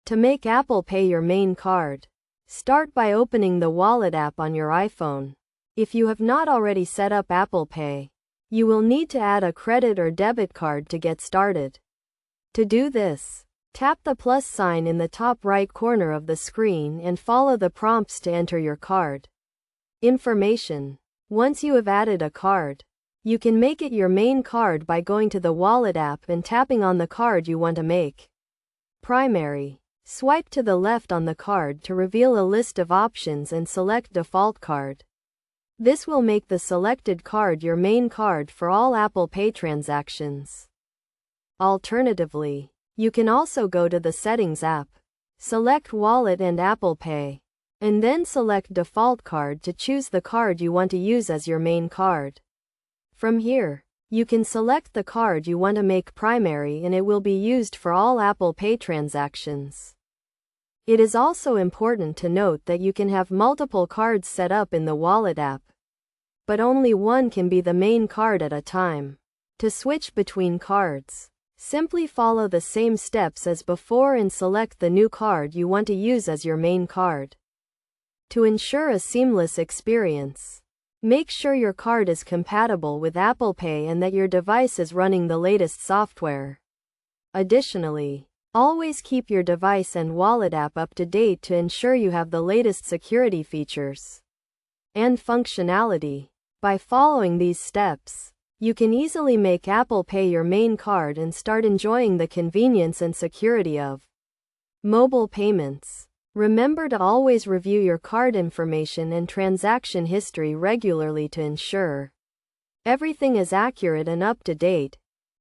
To make Apple Pay your main card, start by opening the Wallet app on your iPhone. If you have not already set up Apple Pay, you will need to add a credit or debit card to get started. To do this, tap the plus sign in the top right corner of the screen and follow the prompts to enter your card information. Once you have added a card, you can make it your main card by going to the Wallet app and tapping on the card you want to make primary. Swipe to the left on the card to reveal a list of options and select Default Card. This will make the selected card your main card for all Apple Pay transactions. Alternatively, you can also go to the Settings app, select Wallet and Apple Pay, and then select Default Card to choose the card you want to use as your main card. From here, you can select the card you want to make primary and it will be used for all Apple Pay transactions. It is also important to note that you can have multiple cards set up in the Wallet app, but only one can be the main card at a time. To switch between cards, simply follow the same steps as before and select the new card you want to use as your main card. To ensure a seamless experience, make sure your card is compatible with Apple Pay and that your device is running the latest software. Additionally, always keep your device and Wallet app up to date to ensure you have the latest security features and functionality. By following these steps, you can easily make Apple Pay your main card and start enjoying the convenience and security of mobile payments. Remember to always review your card information and transaction history regularly to ensure everything is accurate and up to date.